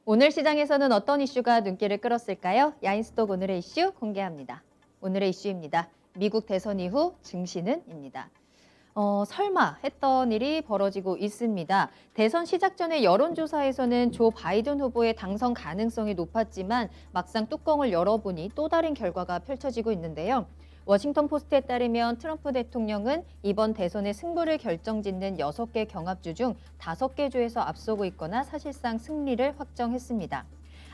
오늘 시장에서는 어떤 이슈가 눈길을 끌었을까요? 야인스톡 오늘의 이슈 공개합니다. 오늘의 이슈입니다. 미국 대선 이후 증시는입니다. 설마 했던 일이 벌어지고 있습니다. 대선 시작 전에 여론조사에서는 조 바이든 후보의 당선 가능성이 높았지만 막상 뚜껑을 열어보니 또 다른 결과가 펼쳐지고 있는데요. 워싱턴 포스트에 따르면 트럼프 대통령은 이번 대선의 승부를 결정짓는 6개 경합주 중 5개 주에서 앞서고 있거나 사실상 승리를 확정했습니다.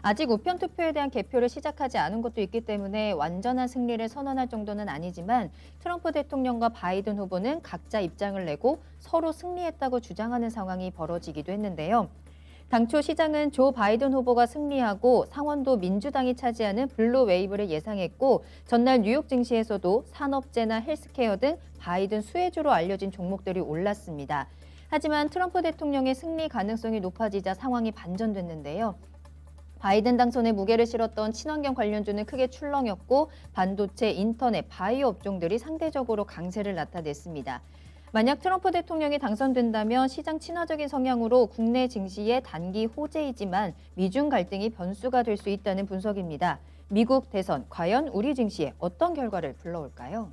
아직 우편 투표에 대한 개표를 시작하지 않은 것도 있기 때문에 완전한 승리를 선언할 정도는 아니지만 트럼프 대통령과 바이든 후보는 각자 입장을 내고 서로 승리했다고 주장하는 상황이 벌어지기도 했는데요. 당초 시장은 조 바이든 후보가 승리하고 상원도 민주당이 차지하는 블루 웨이브를 예상했고 전날 뉴욕 증시에서도 산업재나 헬스케어 등 바이든 수혜주로 알려진 종목들이 올랐습니다. 하지만 트럼프 대통령의 승리 가능성이 높아지자 상황이 반전됐는데요. 바이든 당선에 무게를 실었던 친환경 관련주는 크게 출렁였고 반도체, 인터넷, 바이오 업종들이 상대적으로 강세를 나타냈습니다. 만약 트럼프 대통령이 당선된다면 시장 친화적인 성향으로 국내 증시의 단기 호재이지만 미중 갈등이 변수가 될 수 있다는 분석입니다. 미국 대선, 과연 우리 증시에 어떤 결과를 불러올까요?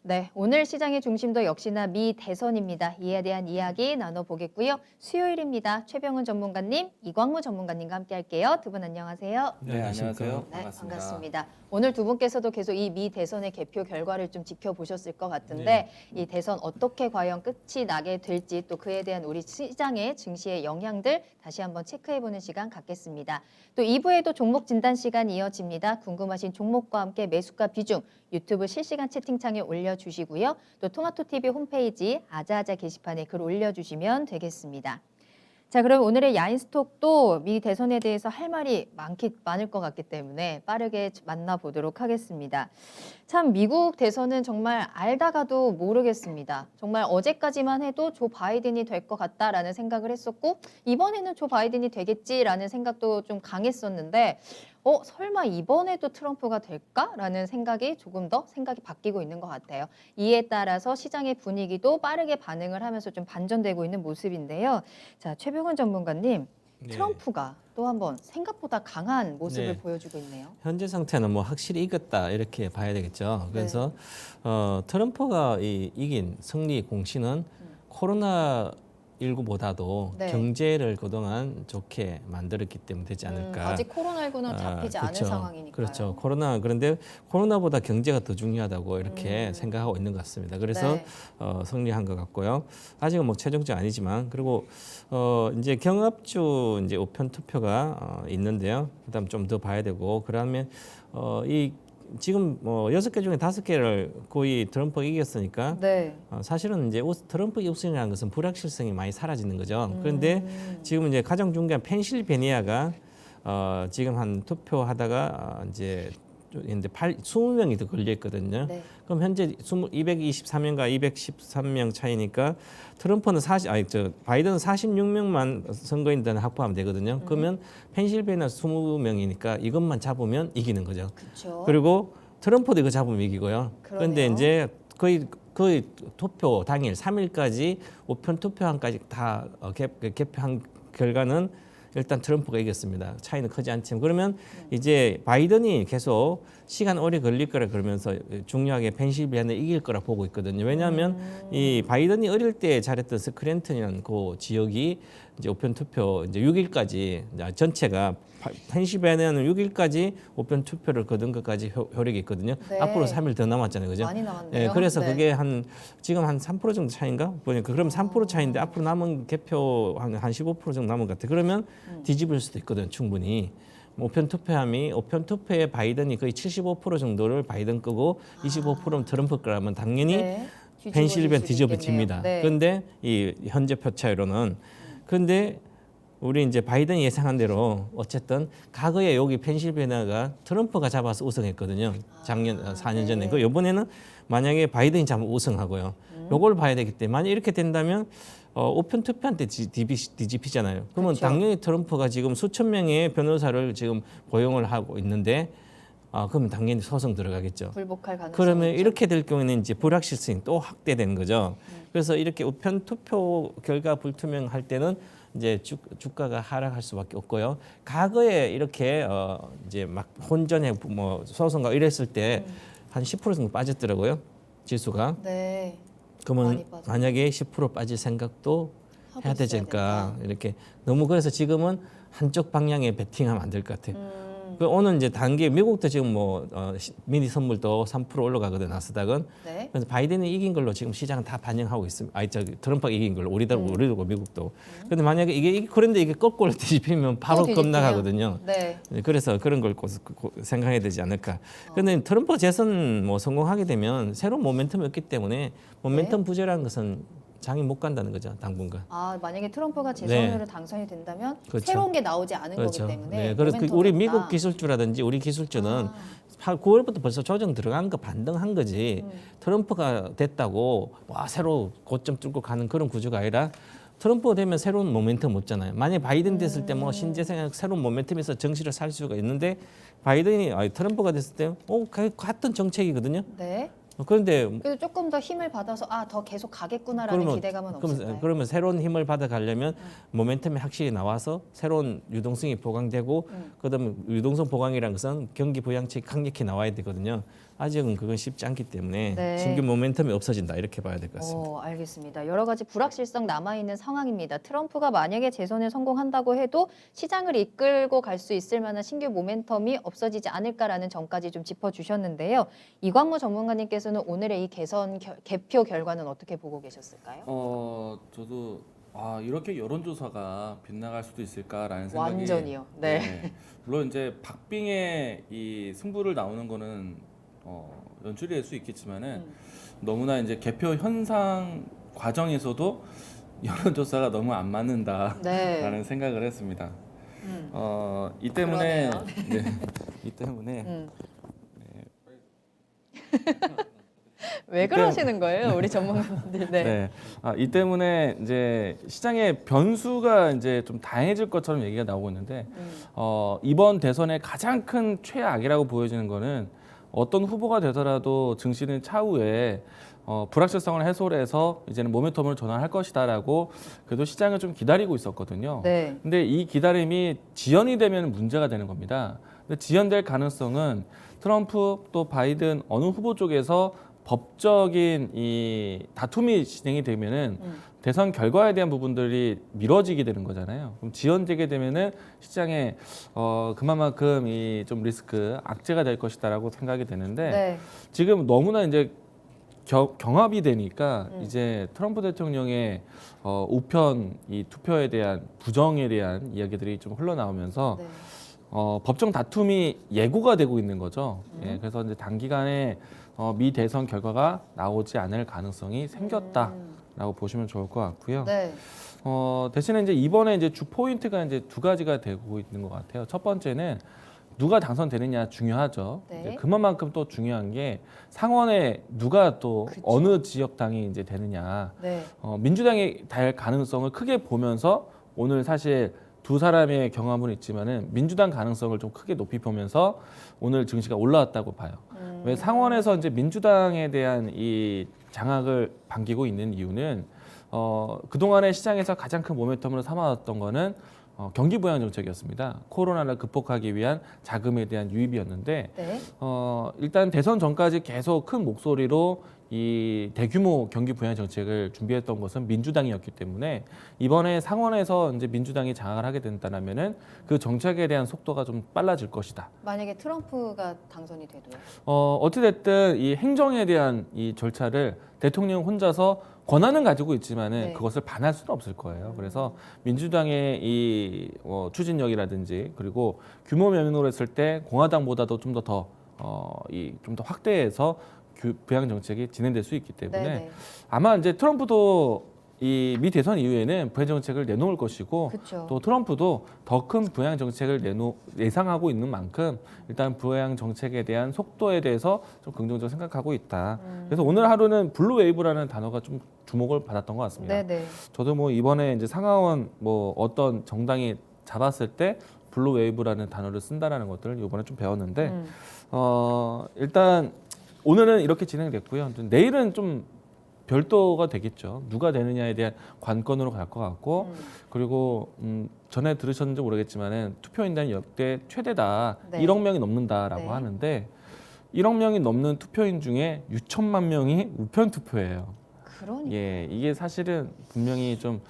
네, 오늘 시장의 중심도 역시나 미 대선입니다. 이에 대한 이야기 나눠보겠고요. 수요일입니다. 최병훈 전문가님, 이광무 전문가님과 함께할게요. 두 분 안녕하세요. 네, 안녕하세요. 네, 반갑습니다. 오늘 두 분께서도 계속 이 미 대선의 개표 결과를 좀 지켜보셨을 것 같은데 이 대선 어떻게 과연 끝이 나게 될지 또 그에 대한 우리 시장의 증시의 영향들 다시 한번 체크해보는 시간 갖겠습니다. 또 2부에도 종목 진단 시간 이어집니다. 궁금하신 종목과 함께 매수가 비중 유튜브 실시간 채팅창에 올려주시고요. 또 토마토TV 홈페이지 아자아자 게시판에 글 올려주시면 되겠습니다. 자, 그럼 오늘의 야인스톡도 미 대선에 대해서 할 말이 많을 것 같기 때문에 빠르게 만나보도록 하겠습니다. 참 미국 대선은 정말 알다가도 모르겠습니다. 정말 어제까지만 해도 조 바이든이 될 것 같다라는 생각을 했었고 이번에는 조 바이든이 되겠지라는 생각도 좀 강했었는데 설마 이번에도 트럼프가 될까라는 생각이 조금 더 생각이 바뀌고 있는 것 같아요. 이에 따라서 시장의 분위기도 빠르게 반응을 하면서 좀 반전되고 있는 모습인데요. 자, 최병훈 전문가님, 네. 트럼프가 또 한번 생각보다 강한 모습을 네. 보여주고 있네요. 현재 상태는 뭐 확실히 이겼다 이렇게 봐야 되겠죠. 그래서 트럼프가 이긴 승리 공신은 코로나 19보다도 네. 경제를 그동안 좋게 만들었기 때문에 되지 않을까. 아직 코로나19는 잡히지 않은 그렇죠. 상황이니까요. 그렇죠. 그런데 코로나보다 경제가 더 중요하다고 이렇게 생각하고 있는 것 같습니다. 그래서 네. 승리한 것 같고요. 아직은 뭐 최종적 아니지만 그리고 이제 경합주 이제 우편 투표가 있는데요. 그다음 좀 더 봐야 되고 그러면 이 지금 뭐 6개 중에 5개를 거의 트럼프가 이겼으니까 네. 사실은 이제 트럼프 우승이라는 것은 불확실성이 많이 사라지는 거죠. 그런데 지금 이제 가장 중요한 펜실베니아가 지금 한 투표하다가 이제 20명이 더 걸려 있거든요. 네. 그럼 현재 223명과 213명 차이니까 트럼프는 바이든은 46명만 선거인단 확보하면 되거든요. 그러면 펜실베니아 20명이니까 이것만 잡으면 이기는 거죠. 그렇죠. 그리고 트럼프도 이거 잡으면 이기고요. 그런데 그러네요. 이제 거의 투표 당일 3일까지 우편 투표함까지 다 개표한 결과는 일단 트럼프가 이겼습니다. 차이는 크지 않지만 그러면 이제 바이든이 계속 시간 오래 걸릴 거라 그러면서 중요하게 펜실베니아를 이길 거라 보고 있거든요. 왜냐하면 이 바이든이 어릴 때 잘했던 스크랜턴이라는 그 지역이 이제 우편 투표 이제 6일까지 전체가 펜실베니아는 6일까지 우편 투표를 거둔 것까지 효력이 있거든요. 네. 앞으로 3일 더 남았잖아요, 그죠? 많이 남았네요. 그래서 네. 그게 지금 한 3% 정도 차인가 보니까 그럼 3% 차인데 앞으로 남은 개표 한 15% 정도 남은 것 같아. 그러면 뒤집을 수도 있거든, 충분히. 우편 투표에 바이든이 거의 75% 정도를 바이든 끄고 25%는 트럼프 거라면 당연히 네. 펜실베니아 뒤집어질 수도 뒤집어집니다. 있겠네요. 네. 그런데 이 현재 표차로는 근데 우리 이제 바이든이 예상한 대로 어쨌든 과거에 여기 펜실베니아가 트럼프가 잡아서 우승했거든요. 작년 4년 전에. 네. 그 이번에는 만약에 바이든이 잡으면 우승하고요. 요걸 봐야 되기 때문에 만약 이렇게 된다면 우편 투표한테 뒤집히잖아요. 그러면 그렇죠. 당연히 트럼프가 지금 수천 명의 변호사를 지금 고용을 하고 있는데 그러면 당연히 소송 들어가겠죠. 불복할 가능성이 그러면 있죠. 이렇게 될 경우에는 이제 불확실성이 또 확대되는 거죠. 그래서 이렇게 우편 투표 결과 불투명할 때는 이제 주가가 하락할 수밖에 없고요. 과거에 이렇게 이제 막 혼전에 뭐 소송가 이랬을 때 한 10% 정도 빠졌더라고요. 지수가. 네. 그러면 많이 빠졌죠. 만약에 10% 빠질 생각도 하고 해야 되지 있어야 않을까. 된다. 이렇게 너무 그래서 지금은 한쪽 방향에 베팅하면 안 될 것 같아요. 그 오늘 이제 단계 미국도 지금 뭐 미니 선물도 3% 올라가거든 나스닥은. 네. 그래서 바이든이 이긴 걸로 지금 시장은 다 반영하고 있습니다. 트럼프가 이긴 걸로 우리도 미국도. 그런데 만약에 그런데 이게 거꾸로 뒤집히면 바로 뒤집히면? 급락하거든요. 네. 그래서 그런 걸 생각해야 되지 않을까. 그런데 트럼프 재선 뭐 성공하게 되면 새로운 모멘텀이 없기 때문에 모멘텀 부재라는 것은 장이 못 간다는 거죠 당분간. 만약에 트럼프가 재선으로 당선이 된다면 그렇죠. 새로운 게 나오지 않은 그렇죠. 거기 때문에 네. 그래서 모멘텀이 우리 없다. 미국 기술주라든지 우리 기술주는 9월부터 벌써 조정 들어간 거 반등한 거지. 트럼프가 됐다고 와 새로 고점 뚫고 가는 그런 구조가 아니라 트럼프가 되면 새로운 모멘텀 없잖아요. 만약 바이든 됐을 때 뭐 신재생 새로운 모멘텀에서 정시를 살 수가 있는데 트럼프가 됐을 때 같은 정책이거든요. 네. 그런데 그래도 조금 더 힘을 받아서 더 계속 가겠구나라는 기대감은 없을까요? 그러면 새로운 힘을 받아가려면 모멘텀이 확실히 나와서 새로운 유동성이 보강되고 그다음에 유동성 보강이라는 것은 경기 부양책이 강력히 나와야 되거든요. 아직은 그건 쉽지 않기 때문에 네. 신규 모멘텀이 없어진다 이렇게 봐야 될 것 같습니다. 알겠습니다. 여러 가지 불확실성 남아있는 상황입니다. 트럼프가 만약에 재선에 성공한다고 해도 시장을 이끌고 갈 수 있을 만한 신규 모멘텀이 없어지지 않을까라는 점까지 좀 짚어주셨는데요. 이광무 전문가님께서는 오늘의 이 개표 결과는 어떻게 보고 계셨을까요? 저도 이렇게 여론조사가 빗나갈 수도 있을까라는 생각이 완전히요. 네. 물론 이제 박빙의 이 승부를 나오는 거는 연출이 될 수 있겠지만은 너무나 이제 개표 현상 과정에서도 여론조사가 너무 안 맞는다라는 네. 생각을 했습니다. 이 때문에 그러네요. 이 때문에 왜 그러시는 거예요, 우리 전문가님들? 네. 이 때문에 이제 시장의 변수가 이제 좀 다양해질 것처럼 얘기가 나오고 있는데 이번 대선의 가장 큰 최악이라고 보여지는 거는 어떤 후보가 되더라도 증시는 차후에 불확실성을 해소를 해서 이제는 모멘텀을 전환할 것이다라고 그래도 시장을 좀 기다리고 있었거든요. 네. 근데 이 기다림이 지연이 되면 문제가 되는 겁니다. 근데 지연될 가능성은 트럼프 또 바이든 어느 후보 쪽에서 법적인 이 다툼이 진행이 되면은 대선 결과에 대한 부분들이 미뤄지게 되는 거잖아요. 그럼 지연되게 되면은 시장에 그만큼 이 좀 리스크 악재가 될 것이다라고 생각이 되는데 네. 지금 너무나 이제 경합이 되니까 이제 트럼프 대통령의 우편 이 투표에 대한 부정에 대한 이야기들이 좀 흘러나오면서 네. 법정 다툼이 예고가 되고 있는 거죠. 그래서 이제 단기간에 미 대선 결과가 나오지 않을 가능성이 생겼다라고 보시면 좋을 것 같고요. 네. 대신에 이제 이번에 이제 주 포인트가 이제 두 가지가 되고 있는 것 같아요. 첫 번째는 누가 당선되느냐 중요하죠. 네. 이제 그만큼 또 중요한 게 상원에 누가 또 그쵸. 어느 지역 당이 이제 되느냐. 네. 민주당이 될 가능성을 크게 보면서 오늘 사실 두 사람의 경험은 있지만은 민주당 가능성을 좀 크게 높이 보면서 오늘 증시가 올라왔다고 봐요. 왜 상원에서 이제 민주당에 대한 이 장악을 반기고 있는 이유는 그동안의 시장에서 가장 큰 모멘텀으로 삼아왔던 거는 경기 부양 정책이었습니다. 코로나를 극복하기 위한 자금에 대한 유입이었는데 네. 일단 대선 전까지 계속 큰 목소리로 이 대규모 경기 부양 정책을 준비했던 것은 민주당이었기 때문에 이번에 상원에서 이제 민주당이 장악을 하게 된다면은 그 정책에 대한 속도가 좀 빨라질 것이다. 만약에 트럼프가 당선이 돼도요? 어찌 됐든 이 행정에 대한 이 절차를 대통령 혼자서 권한은 가지고 있지만은 네. 그것을 반할 수는 없을 거예요. 그래서 민주당의 이 추진력이라든지 그리고 규모 면으로 했을 때 공화당보다도 좀 더 확대해서 부양 정책이 진행될 수 있기 때문에 네네. 아마 이제 트럼프도 이 미 대선 이후에는 부양 정책을 내놓을 것이고 그쵸. 또 트럼프도 더 큰 부양 정책을 예상하고 있는 만큼 일단 부양 정책에 대한 속도에 대해서 좀 긍정적으로 생각하고 있다. 그래서 오늘 하루는 블루 웨이브라는 단어가 좀 주목을 받았던 것 같습니다. 네네. 저도 뭐 이번에 이제 상하원 뭐 어떤 정당이 잡았을 때 블루 웨이브라는 단어를 쓴다라는 것들을 이번에 좀 배웠는데 일단 오늘은 이렇게 진행됐고요. 내일은 좀 별도가 되겠죠. 누가 되느냐에 대한 관건으로 갈 것 같고 그리고 전에 들으셨는지 모르겠지만은 투표인단이 역대 최대다 네. 1억 명이 넘는다라고 네. 하는데 1억 명이 넘는 투표인 중에 6천만 명이 우편 투표예요. 그러니까. 예, 이게 사실은 분명히 좀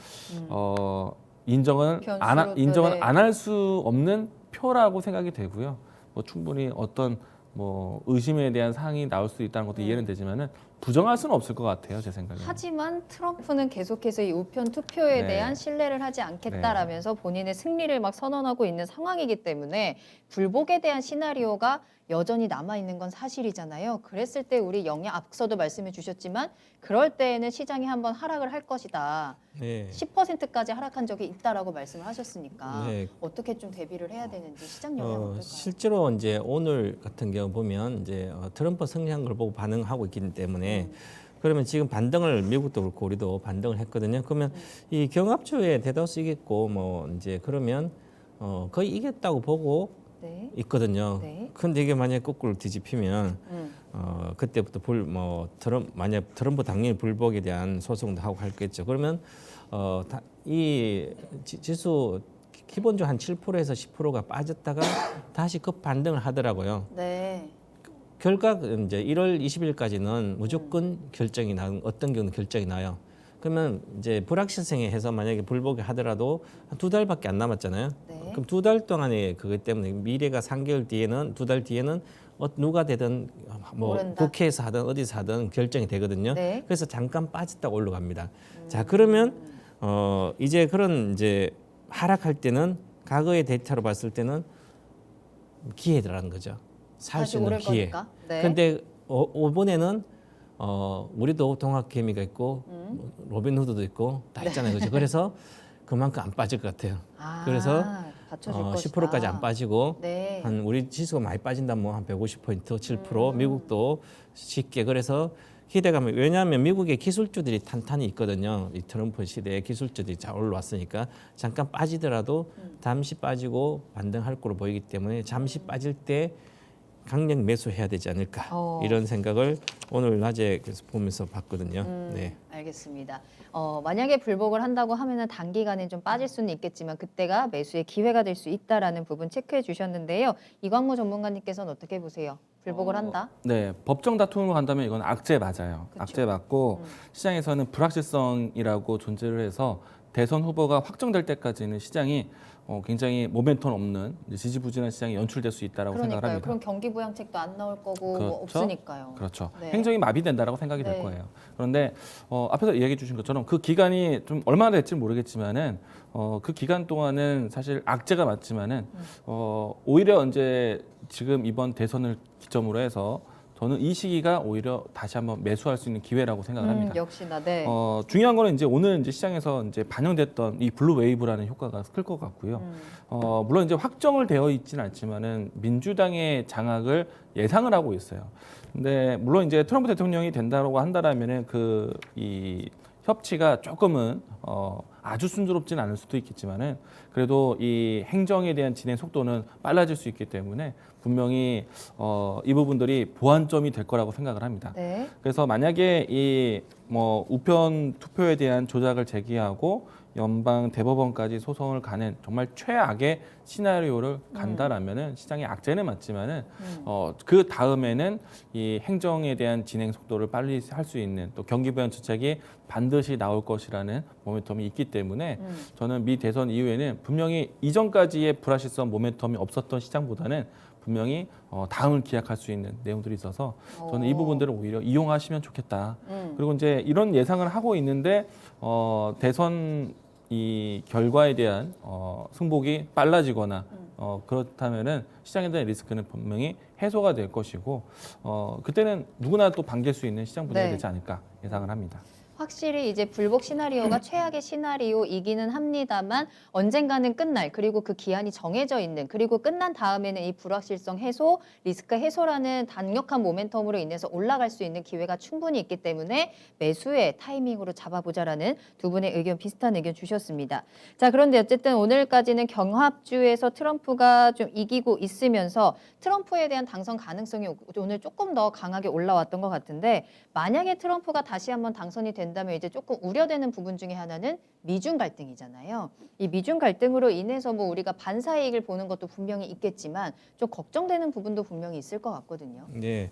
인정은 변수로 또, 인정은 네. 안 할 수 없는 표라고 생각이 되고요. 뭐 충분히 어떤 뭐 의심에 대한 사항이 나올 수 있다는 것도 이해는 되지만은 부정할 수는 없을 것 같아요, 제 생각에. 하지만 트럼프는 계속해서 이 우편 투표에 네. 대한 신뢰를 하지 않겠다라면서 본인의 승리를 막 선언하고 있는 상황이기 때문에 불복에 대한 시나리오가 여전히 남아 있는 건 사실이잖아요. 그랬을 때 우리 앞서도 말씀해 주셨지만 그럴 때에는 시장이 한번 하락을 할 것이다. 네. 10%까지 하락한 적이 있다라고 말씀을 하셨으니까 네. 어떻게 좀 대비를 해야 되는지 시장 영향 어떨까요? 실제로 이제 오늘 같은 경우 보면 이제 트럼프 승리한 걸 보고 반응하고 있기 때문에 그러면 지금 반등을 미국도 그렇고 우리도 반등을 했거든요. 그러면 이 경합주에 대다수 이겼고 뭐 이제 그러면 거의 이겼다고 보고 네. 있거든요. 네. 근데 이게 만약 거꾸로 뒤집히면 그때부터 만약 트럼프 당연히 불복에 대한 소송도 하고 할겠죠. 그러면 이 지수 기본적으로 한 7%에서 10%가 빠졌다가 다시 급 반등을 하더라고요. 네. 결과 이제 1월 20일까지는 무조건 결정이 어떤 경우는 결정이 나요. 그러면 이제 불확실성에 해서 만약에 불복이 하더라도 한 2달밖에 안 남았잖아요. 네. 그럼 2달 동안에 그것 때문에 미래가 3개월 뒤에는 2달 뒤에는 누가 되든 뭐 모른다. 국회에서 하든 어디서 하든 결정이 되거든요. 네. 그래서 잠깐 빠졌다가 올라갑니다. 자, 그러면 이제 그런 이제 하락할 때는 과거의 데이터로 봤을 때는 기회라는 거죠. 살 다시 수 있는 오를 기회. 거니까. 네. 근데 이번에는 우리도 동학개미가 있고 로빈후드도 있고 다 있잖아요. 그죠? 그래서 그만큼 안 빠질 것 같아요. 그래서 받쳐줄 것이다. 10%까지 안 빠지고 네. 한 우리 지수가 많이 빠진다면 뭐 한 150포인트, 7%, 미국도 쉽게 그래서 기대감이 왜냐하면 미국의 기술주들이 탄탄히 있거든요. 이 트럼프 시대에 기술주들이 잘 올라왔으니까 잠깐 빠지더라도 잠시 빠지고 반등할 거로 보이기 때문에 잠시 빠질 때 강력 매수해야 되지 않을까 이런 생각을 오늘 낮에 그래서 보면서 봤거든요. 네. 알겠습니다. 만약에 불복을 한다고 하면은 단기간에 좀 빠질 수는 있겠지만 그때가 매수의 기회가 될 수 있다라는 부분 체크해 주셨는데요. 이광무 전문가님께서는 어떻게 보세요? 불복을 한다? 네, 법정 다툼으로 간다면 이건 악재 맞아요. 그쵸. 악재 맞고 시장에서는 불확실성이라고 존재를 해서 대선 후보가 확정될 때까지는 시장이 굉장히 모멘텀 없는 이제 지지부진한 시장이 연출될 수 있다라고 생각을 그러니까요. 합니다. 그럼 경기 부양책도 안 나올 거고 뭐 그렇죠. 없으니까요. 그렇죠. 네. 행정이 마비된다라고 생각이 네. 될 거예요. 그런데 앞에서 이야기해 주신 것처럼 그 기간이 좀 얼마나 될지 모르겠지만은 그 기간 동안은 사실 악재가 맞지만은 오히려 이제 지금 이번 대선을 기점으로 해서 저는 이 시기가 오히려 다시 한번 매수할 수 있는 기회라고 생각을 합니다. 역시나 네. 중요한 거는 이제 오늘 이제 시장에서 이제 반영됐던 이 블루 웨이브라는 효과가 클 것 같고요. 물론 이제 확정을 되어 있지는 않지만은 민주당의 장악을 예상을 하고 있어요. 근데 물론 이제 트럼프 대통령이 된다고 한다라면은 이 협치가 조금은 아주 순조롭지는 않을 수도 있겠지만은 그래도 이 행정에 대한 진행 속도는 빨라질 수 있기 때문에 분명히 이 부분들이 보완점이 될 거라고 생각을 합니다. 네. 그래서 만약에 이 뭐 우편 투표에 대한 조작을 제기하고 연방 대법원까지 소송을 가는 정말 최악의 시나리오를 간다라면은 시장의 악재는 맞지만은 그 다음에는 이 행정에 대한 진행 속도를 빨리 할 수 있는 또 경기 부양 정책이 반드시 나올 것이라는 모멘텀이 있기 때문에 저는 미 대선 이후에는 분명히 이전까지의 불확실성 모멘텀이 없었던 시장보다는 분명히 다음을 기약할 수 있는 내용들이 있어서 저는 이 부분들을 오히려 이용하시면 좋겠다. 그리고 이제 이런 예상을 하고 있는데 대선 이 결과에 대한 승복이 빨라지거나 그렇다면은 시장에 대한 리스크는 분명히 해소가 될 것이고 그때는 누구나 또 반길 수 있는 시장 분위기가 네. 되지 않을까 예상을 합니다. 확실히 이제 불복 시나리오가 최악의 시나리오이기는 합니다만 언젠가는 끝날 그리고 그 기한이 정해져 있는 그리고 끝난 다음에는 이 불확실성 해소, 리스크 해소라는 강력한 모멘텀으로 인해서 올라갈 수 있는 기회가 충분히 있기 때문에 매수의 타이밍으로 잡아보자라는 두 분의 의견 비슷한 의견 주셨습니다. 자, 그런데 어쨌든 오늘까지는 경합주에서 트럼프가 좀 이기고 있으면서 트럼프에 대한 당선 가능성이 오늘 조금 더 강하게 올라왔던 것 같은데 만약에 트럼프가 다시 한번 당선이 된다면 이제 조금 우려되는 부분 중에 하나는 미중 갈등이잖아요. 이 미중 갈등으로 인해서 뭐 우리가 반사이익을 보는 것도 분명히 있겠지만 좀 걱정되는 부분도 분명히 있을 것 같거든요. 네,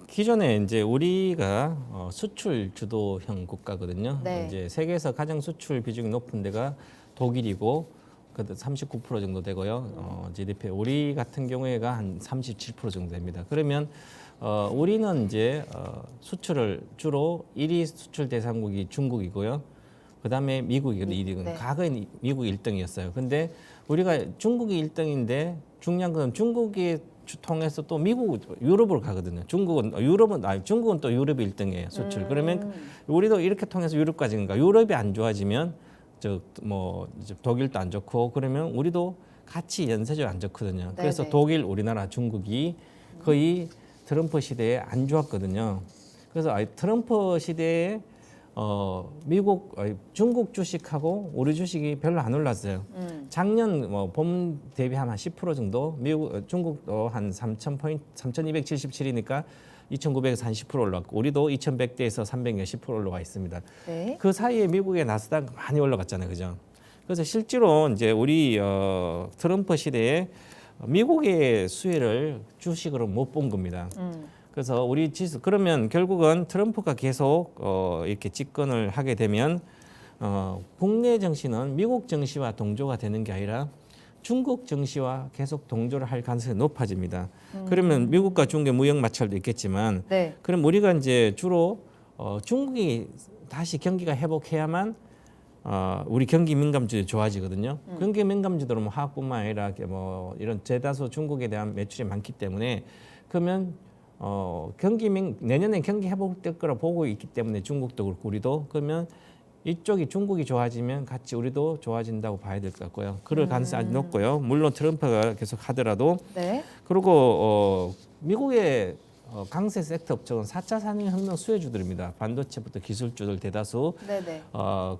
기존에 이제 우리가 수출 주도형 국가거든요. 네. 이제 세계에서 가장 수출 비중이 높은 데가 독일이고 그때 39% 정도 되고요. GDP 우리 같은 경우에가 한 37% 정도 됩니다. 그러면 우리는 이제 수출을 주로 1위 수출 대상국이 중국이고요. 그다음에 미국이 1위는 네. 과거에 미국이 1등이었어요. 근데 우리가 중국이 1등인데 중요한 건 중국이 통해서 또 미국, 유럽으로 가거든요. 중국은 또 유럽이 1등이에요, 수출. 그러면 우리도 이렇게 통해서 유럽까지 가니까 유럽이 안 좋아지면 이제 독일도 안 좋고 그러면 우리도 같이 연쇄적으로 안 좋거든요. 그래서 네네. 독일, 우리나라, 중국이 거의 트럼프 시대에 안 좋았거든요. 그래서 트럼프 시대에 중국 주식하고 우리 주식이 별로 안 올랐어요. 작년 봄 대비 한 10% 정도, 중국도 한 3,000포인트, 3,277이니까 2,900에서 한 10% 올랐고 우리도 2,100대에서 310% 올라가 있습니다. 네. 그 사이에 미국의 나스닥 많이 올라갔잖아요, 그죠? 그래서 실제로 이제 우리 트럼프 시대에 미국의 수혜를 주식으로 못 본 겁니다. 그래서 우리 지수 그러면 결국은 트럼프가 계속 이렇게 집권을 하게 되면 국내 증시는 미국 증시와 동조가 되는 게 아니라 중국 증시와 계속 동조를 할 가능성이 높아집니다. 그러면 미국과 중국의 무역 마찰도 있겠지만, 네. 그럼 우리가 이제 주로 중국이 다시 경기가 회복해야만 우리 경기 민감주들이 좋아지거든요. 경기 민감주들은 뭐 화학뿐만 아니라 뭐 이런 대다수 중국에 대한 매출이 많기 때문에 그러면 내년에 경기 회복될 거라 보고 있기 때문에 중국도 그렇고 우리도 그러면 이쪽이 중국이 좋아지면 같이 우리도 좋아진다고 봐야 될 것 같고요. 그럴 가능성이 아주 높고요. 물론 트럼프가 계속 하더라도 네. 그리고 미국의 강세 섹터 업종은 4차 산업혁명 수혜주들입니다. 반도체부터 기술주들 대다수. 네네.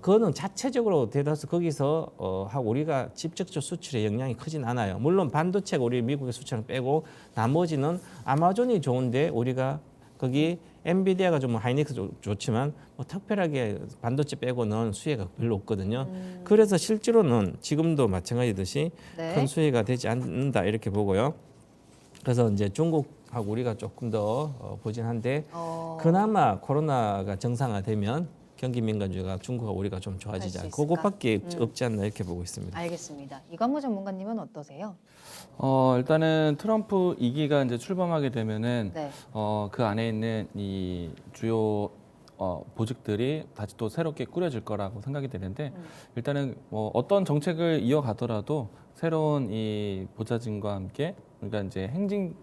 그거는 자체적으로 대다수 거기서 하고 우리가 직접적 수출에 영향이 크진 않아요. 물론 반도체가 우리 미국의 수출을 빼고 나머지는 아마존이 좋은데 우리가 거기 엔비디아가 좀 하이닉스 좋지만 뭐 특별하게 반도체 빼고는 수혜가 별로 없거든요. 그래서 실제로는 지금도 마찬가지듯이 네. 큰 수혜가 되지 않는다 이렇게 보고요. 그래서 이제 중국하고 우리가 조금 더 보진 한데 그나마 코로나가 정상화되면 경기 민감주가 중국과 우리가 좀 좋아지지 수 않고 있을까? 그것밖에 없지 않나 이렇게 보고 있습니다. 알겠습니다. 이광무 전문가님은 어떠세요? 일단은 트럼프 2기가 이제 출범하게 되면은 네. 그 안에 있는 이 주요 보직들이 다시 또 새롭게 꾸려질 거라고 생각이 되는데 일단은 뭐 어떤 정책을 이어가더라도 새로운 이 보좌진과 함께 그러니까 이제 행정.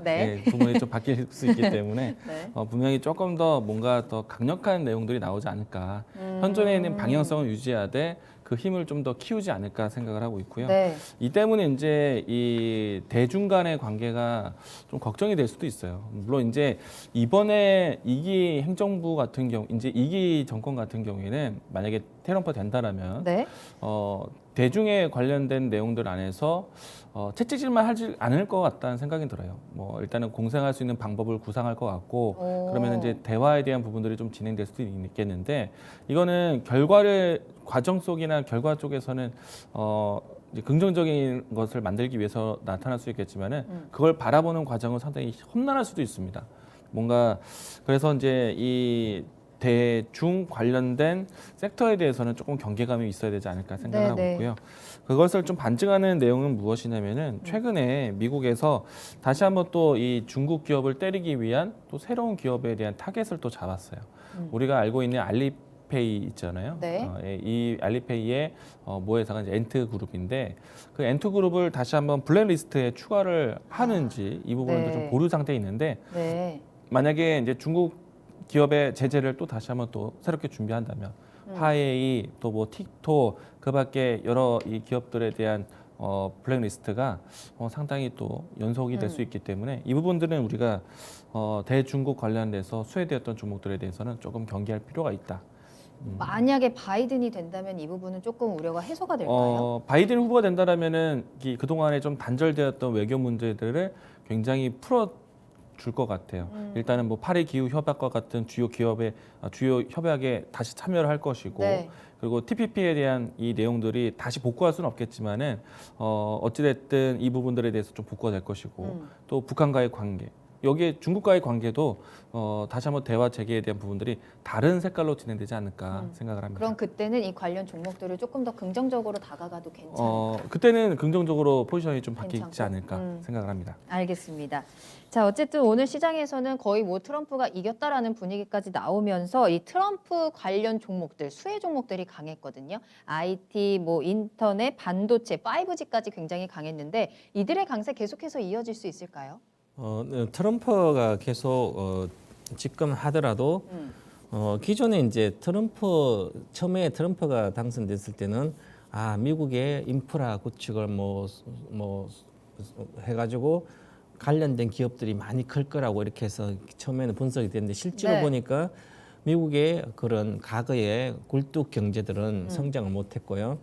네. 부분이 좀 바뀔 수 있기 때문에 네. 분명히 조금 더 뭔가 더 강력한 내용들이 나오지 않을까. 현존에 있는 방향성을 유지하되 그 힘을 좀 더 키우지 않을까 생각을 하고 있고요. 네. 이 때문에 이제 이 대중 간의 관계가 좀 걱정이 될 수도 있어요. 물론 이제 이번에 2기 행정부 같은 경우, 이제 2기 정권 같은 경우에는 만약에 트럼프 된다라면 네. 대중에 관련된 내용들 안에서 채찍질만 하지 않을 것 같다는 생각이 들어요. 뭐 일단은 공생할 수 있는 방법을 구상할 것 같고 그러면 이제 대화에 대한 부분들이 좀 진행될 수도 있겠는데 이거는 과정 속이나 결과 쪽에서는 이제 긍정적인 것을 만들기 위해서 나타날 수 있겠지만은 그걸 바라보는 과정은 상당히 험난할 수도 있습니다. 뭔가 그래서 이제 이 대중 관련된 섹터에 대해서는 조금 경계감이 있어야 되지 않을까 생각을 하고 있고요. 그것을 좀 반증하는 내용은 무엇이냐면은 최근에 미국에서 다시 한번 또 이 중국 기업을 때리기 위한 또 새로운 기업에 대한 타겟을 또 잡았어요. 우리가 알고 있는 알리페이 있잖아요. 네. 이 알리페이의 모회사가 이제 엔트그룹인데 그 엔트그룹을 다시 한번 블랙리스트에 추가를 하는지 이 부분도 네. 좀 보류 상태에 있는데 네. 만약에 이제 중국 기업의 제재를 또 다시 한번 또 새롭게 준비한다면 화웨이 또 뭐 틱톡 그밖에 여러 이 기업들에 대한 블랙리스트가 상당히 또 연속이 될 수 있기 때문에 이 부분들은 우리가 대중국 관련돼서 수혜되었던 종목들에 대해서는 조금 경계할 필요가 있다. 만약에 바이든이 된다면 이 부분은 조금 우려가 해소가 될까요? 바이든 후보가 된다라면은 그동안에 좀 단절되었던 외교 문제들을 굉장히 풀어 줄 것 같아요. 일단은 뭐 파리 기후 협약과 같은 주요 협약에 다시 참여를 할 것이고, 네. 그리고 TPP에 대한 이 내용들이 다시 복구할 수는 없겠지만은 어찌됐든 이 부분들에 대해서 좀 복구가 될 것이고, 또 북한과의 관계. 여기에 중국과의 관계도 다시 한번 대화 재개에 대한 부분들이 다른 색깔로 진행되지 않을까 생각을 합니다. 그럼 그때는 이 관련 종목들을 조금 더 긍정적으로 다가가도 괜찮을까요? 그때는 긍정적으로 포지션이 좀 바뀌지 괜찮고? 않을까 생각을 합니다. 알겠습니다. 자, 어쨌든 오늘 시장에서는 거의 뭐 트럼프가 이겼다라는 분위기까지 나오면서 이 트럼프 관련 종목들, 수혜 종목들이 강했거든요. IT, 뭐 인터넷, 반도체, 5G까지 굉장히 강했는데 이들의 강세 계속해서 이어질 수 있을까요? 트럼프가 계속 집권하더라도 기존에 이제 처음에 트럼프가 당선됐을 때는 미국의 인프라 구축을 뭐 해가지고 관련된 기업들이 많이 클 거라고 이렇게 해서 처음에는 분석이 됐는데 실제로 네. 보니까 미국의 그런 과거의 굴뚝 경제들은 성장을 못했고요.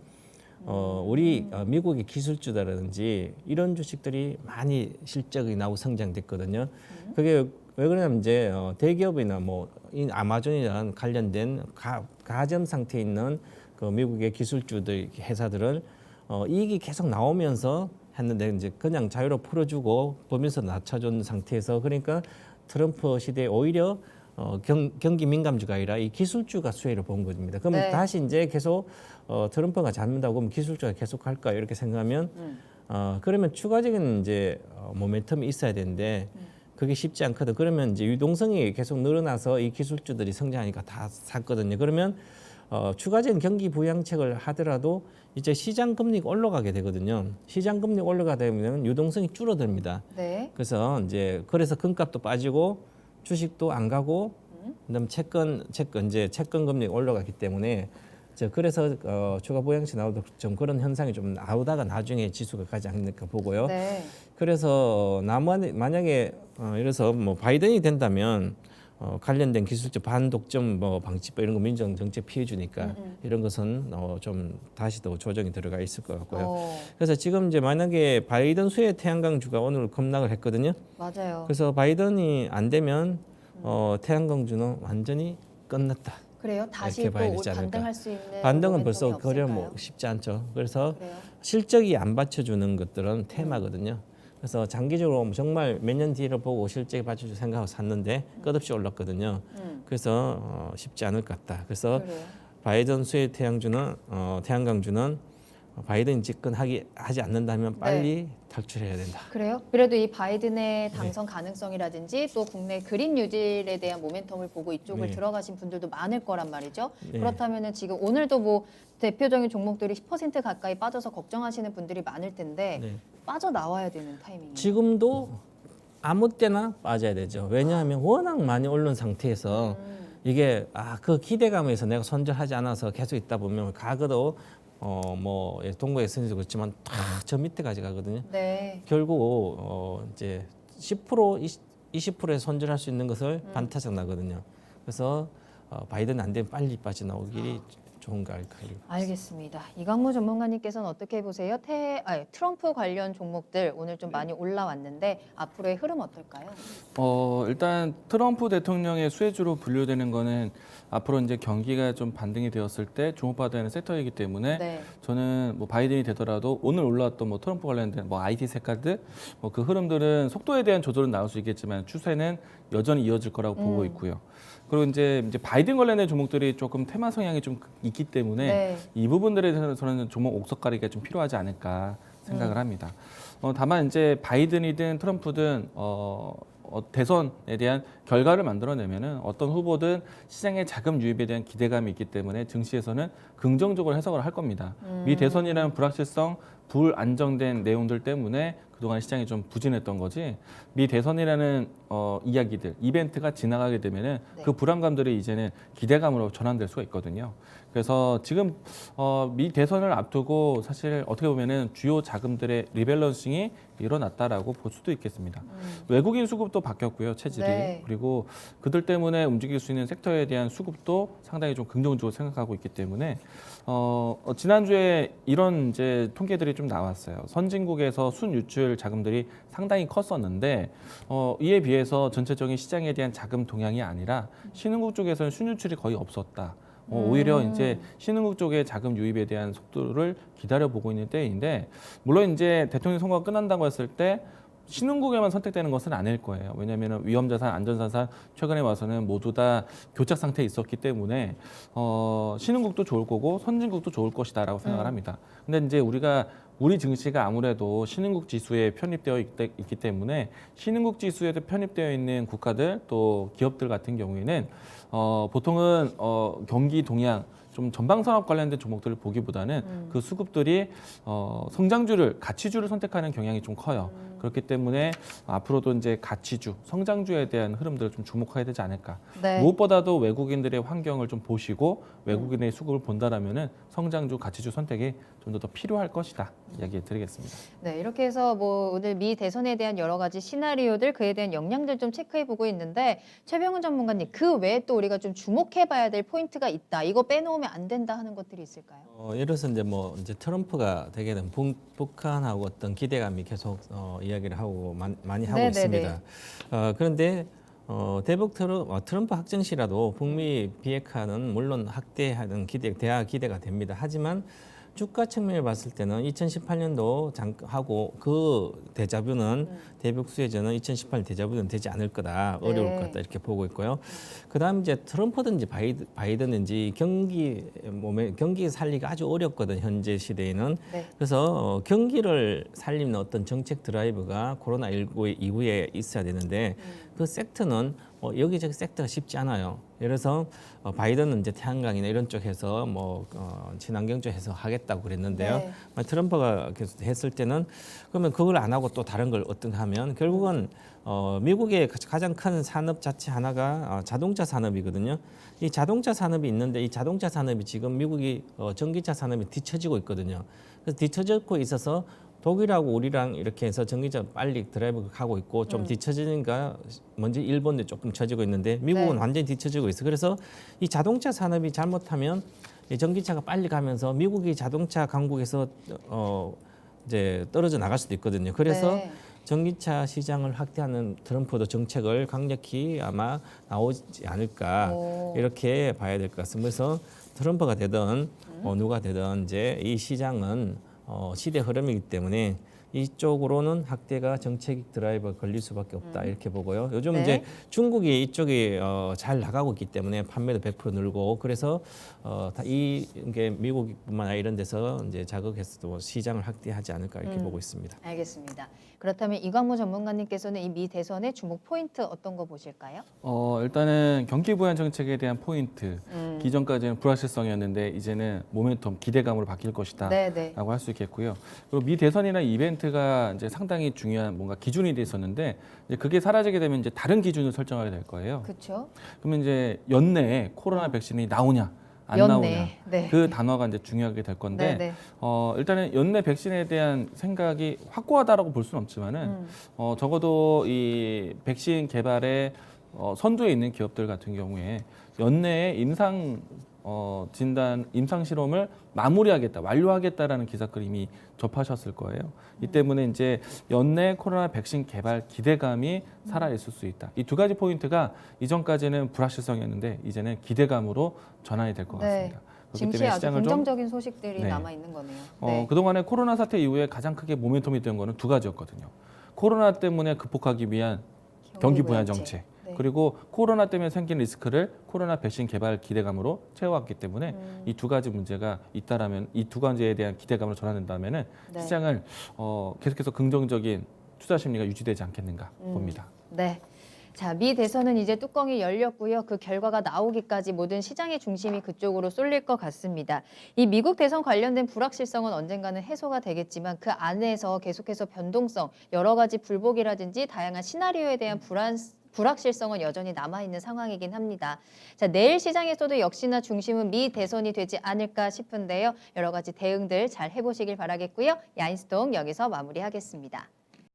우리 미국의 기술주라든지 이런 주식들이 많이 실적이 나오고 성장됐거든요. 그게 왜 그러냐면 이제 대기업이나 뭐 아마존이나 관련된 가점 상태에 있는 그 미국의 기술주들 회사들은 이익이 계속 나오면서 했는데 이제 그냥 자유로 풀어주고 보면서 낮춰준 상태에서 그러니까 트럼프 시대에 오히려 경기 민감주가 아니라 이 기술주가 수혜를 본 겁니다. 그러면 네. 다시 이제 계속 트럼프가 잡는다고 하면 기술주가 계속 할까 이렇게 생각하면 그러면 추가적인 이제 모멘텀이 있어야 되는데 그게 쉽지 않거든. 그러면 이제 유동성이 계속 늘어나서 이 기술주들이 성장하니까 다 샀거든요. 그러면 추가적인 경기 부양책을 하더라도 이제 시장 금리가 올라가게 되거든요. 시장 금리가 올라가다 보면 유동성이 줄어듭니다. 네. 그래서 그래서 금값도 빠지고 주식도 안 가고 그다음 채권 금리가 올라가기 때문에 그래서 추가 부양책 나오도 좀 그런 현상이 좀 나오다가 나중에 지수가 가지 않을까 보고요. 네. 그래서 만약에 이래서 뭐 바이든이 된다면 관련된 기술적 반독점 뭐 방지법 이런 거 민정 정책 피해 주니까 이런 것은 좀 다시 더 조정이 들어가 있을 것 같고요. 그래서 지금 이제 만약에 바이든 수혜 태양광주가 오늘 급락을 했거든요. 맞아요. 그래서 바이든이 안 되면 태양광주는 완전히 끝났다. 그래요? 다시 이렇게 봐야 또 되지 않을까. 반등할 수 있는 반등은 모멘텀이 벌써 거래 없을까요? 뭐 쉽지 않죠. 그래서 그래요? 실적이 안 받쳐주는 것들은 테마거든요. 그래서 장기적으로 정말 몇 년 뒤를 보고 실적이 받쳐줄 생각하고 샀는데 끝없이 올랐거든요. 그래서 쉽지 않을 것 같다. 그래서 그래요. 바이든 수혜 태양광주는 바이든이 하지 않는다면 빨리 탈출해야 된다. 그래요? 그래도 이 바이든의 당선 가능성이라든지 또 국내 그린 뉴딜에 대한 모멘텀을 보고 이쪽을 네. 들어가신 분들도 많을 거란 말이죠. 네. 그렇다면은 지금 오늘도 뭐 대표적인 종목들이 10% 가까이 빠져서 걱정하시는 분들이 많을 텐데 네. 빠져나와야 되는 타이밍이에요. 지금도 아무 때나 빠져야 되죠. 왜냐하면 워낙 많이 오른 상태에서 이게 그 기대감에서 내가 손절하지 않아서 계속 있다 보면 과거도 동거에 선에서 그렇지만 다 저 밑에까지 가거든요. 네. 결국 이제 10% 20%에 손절할 수 있는 것을 반타작 나거든요. 그래서 바이든 안 되면 빨리 빠져나오기 좋은가 할까요? 알겠습니다. 이광무 전문가님께서는 어떻게 보세요? 트럼프 관련 종목들 오늘 좀 많이 올라왔는데 앞으로의 흐름 어떨까요? 일단 트럼프 대통령의 수혜주로 분류되는 거는 앞으로 이제 경기가 좀 반등이 되었을 때 주목받아야 하는 섹터이기 때문에 네. 저는 뭐 바이든이 되더라도 오늘 올라왔던 뭐 트럼프 관련된 뭐 IT 색깔들 그 흐름들은 속도에 대한 조절은 나올 수 있겠지만 추세는 여전히 이어질 거라고 보고 있고요. 그리고 이제 바이든 관련된 종목들이 조금 테마 성향이 좀 있기 때문에 네. 이 부분들에 대해서는 종목 옥석가리가 좀 필요하지 않을까 생각을 합니다. 다만 이제 바이든이든 트럼프든 대선에 대한 결과를 만들어내면은 어떤 후보든 시장의 자금 유입에 대한 기대감이 있기 때문에 증시에서는 긍정적으로 해석을 할 겁니다. 미 대선이라는 불확실성 불안정된 내용들 때문에 그동안 시장이 좀 부진했던 거지. 미 대선이라는 이야기들, 이벤트가 지나가게 되면은 네. 그 불안감들이 이제는 기대감으로 전환될 수가 있거든요. 그래서 지금 미 대선을 앞두고 사실 어떻게 보면은 주요 자금들의 리밸런싱이 일어났다라고 볼 수도 있겠습니다. 외국인 수급도 바뀌었고요, 체질이. 네. 그리고 그들 때문에 움직일 수 있는 섹터에 대한 수급도 상당히 좀 긍정적으로 생각하고 있기 때문에 지난주에 이런 이제 통계들이 좀 나왔어요. 선진국에서 순유출 자금들이 상당히 컸었는데 이에 비해서 전체적인 시장에 대한 자금 동향이 아니라 신흥국 쪽에서는 순유출이 거의 없었다. 오히려 이제 신흥국 쪽의 자금 유입에 대한 속도를 기다려보고 있는 때인데 물론 이제 대통령 선거가 끝난다고 했을 때 신흥국에만 선택되는 것은 아닐 거예요. 왜냐하면 위험자산, 안전자산 최근에 와서는 모두 다 교착 상태에 있었기 때문에 신흥국도 좋을 거고 선진국도 좋을 것이다라고 생각을 합니다. 근데 이제 우리 증시가 아무래도 신흥국 지수에 편입되어 있기 때문에 신흥국 지수에 편입되어 있는 국가들 또 기업들 같은 경우에는 보통은 경기 동향 좀 전방산업 관련된 종목들을 보기보다는 그 수급들이 성장주를 가치주를 선택하는 경향이 좀 커요. 그렇기 때문에 앞으로도 이제 가치주, 성장주에 대한 흐름들을 좀 주목해야 되지 않을까. 네. 무엇보다도 외국인들의 환경을 좀 보시고 외국인의 수급을 본다라면은 성장주, 가치주 선택이 좀 더 필요할 것이다. 이야기 드리겠습니다. 네, 이렇게 해서 뭐 오늘 미 대선에 대한 여러 가지 시나리오들, 그에 대한 영향들 좀 체크해 보고 있는데 최병훈 전문가님, 그 외에 또 우리가 좀 주목해 봐야 될 포인트가 있다. 이거 빼놓으면 안 된다 하는 것들이 있을까요? 예를 들어서 이제 트럼프가 되게 된 북한하고 어떤 기대감이 계속 이야기를 하고 많이 하고 네네네. 있습니다. 그런데 대북 트럼프 확정시라도 북미 비핵화는 물론 확대하는 대화 기대가 됩니다. 하지만 주가 측면을 봤을 때는 2018년도 하고 그 대자뷰는 대북 수혜전은 2018년 대자뷰는 되지 않을 거다, 어려울 네. 것 같다 이렇게 보고 있고요. 그다음 이제 트럼프든지 바이든든지 경기 살리기가 아주 어렵거든 현재 시대에는. 네. 그래서 경기를 살리는 어떤 정책 드라이브가 코로나19 이후에 있어야 되는데 그 섹터는 여기저기 섹터가 쉽지 않아요. 예를 들어서 바이든은 이제 태양광이나 이런 쪽에서 친환경 쪽에서 하겠다고 그랬는데요. 네. 트럼프가 계속 했을 때는 그러면 그걸 안 하고 또 다른 걸 어떤 하면 결국은 미국의 가장 큰 산업 자체 하나가 자동차 산업이거든요. 이 자동차 산업이 있는데 이 자동차 산업이 지금 미국이 전기차 산업이 뒤처지고 있거든요. 그래서 뒤처지고 있어서 독일하고 우리랑 이렇게 해서 전기차 빨리 드라이브 가고 있고 좀 뒤처지니까 먼저 일본도 조금 처지고 있는데 미국은 네. 완전히 뒤처지고 있어. 그래서 이 자동차 산업이 잘못하면 이 전기차가 빨리 가면서 미국이 자동차 강국에서 이제 떨어져 나갈 수도 있거든요. 그래서 네. 전기차 시장을 확대하는 트럼프도 정책을 강력히 아마 나오지 않을까 오. 이렇게 봐야 될 것 같습니다. 그래서 트럼프가 되든 누가 되든 이제 이 시장은 시대 흐름이기 때문에 이쪽으로는 확대가 정책 드라이버가 걸릴 수밖에 없다 이렇게 보고요. 요즘 네. 이제 중국이 이쪽이 잘 나가고 있기 때문에 판매도 100% 늘고 그래서 이게 미국뿐만 아니라 이런 데서 이제 자극해서도 시장을 확대하지 않을까 이렇게 보고 있습니다. 알겠습니다. 그렇다면 이광무 전문가님께서는 이 미 대선의 주목 포인트 어떤 거 보실까요? 일단은 경기 부양 정책에 대한 포인트. 기존까지는 불확실성이었는데 이제는 모멘텀, 기대감으로 바뀔 것이다. 네네. 라고 할 수 있겠고요. 그리고 미 대선이나 이벤트가 이제 상당히 중요한 뭔가 기준이 돼 있었는데 이제 그게 사라지게 되면 이제 다른 기준을 설정하게 될 거예요. 그렇죠. 그러면 이제 연내에 코로나 백신이 나오냐 안 나오냐 네. 그 단어가 이제 중요하게 될 건데 네네. 일단은 연내 백신에 대한 생각이 확고하다라고 볼 수는 없지만은 적어도 이 백신 개발에 선두에 있는 기업들 같은 경우에 연내에 임상 실험을 마무리하겠다, 완료하겠다라는 기사글 이미 접하셨을 거예요. 이 때문에 이제 연내 코로나 백신 개발 기대감이 살아있을 수 있다. 이 두 가지 포인트가 이전까지는 불확실성이었는데 이제는 기대감으로 전환이 될 것 네. 같습니다. 그렇기 증시에 때문에 아주 시장을 좀 긍정적인 소식들이 네. 남아 있는 거네요. 네. 그동안에 코로나 사태 이후에 가장 크게 모멘텀이 된 거는 두 가지였거든요. 코로나 때문에 극복하기 위한 경기 부양 정책. 네. 그리고 코로나 때문에 생긴 리스크를 코로나 백신 개발 기대감으로 채워왔기 때문에 이 두 가지 문제가 있다라면 이 두 가지에 대한 기대감으로 전환된다면은 네. 시장을 계속해서 긍정적인 투자 심리가 유지되지 않겠는가 봅니다. 네. 자, 미 대선은 이제 뚜껑이 열렸고요. 그 결과가 나오기까지 모든 시장의 중심이 그쪽으로 쏠릴 것 같습니다. 이 미국 대선 관련된 불확실성은 언젠가는 해소가 되겠지만 그 안에서 계속해서 변동성, 여러 가지 불복이라든지 다양한 시나리오에 대한 불확실성은 여전히 남아있는 상황이긴 합니다. 자, 내일 시장에서도 역시나 중심은 미 대선이 되지 않을까 싶은데요. 여러 가지 대응들 잘 해보시길 바라겠고요. 야인스톡 여기서 마무리하겠습니다.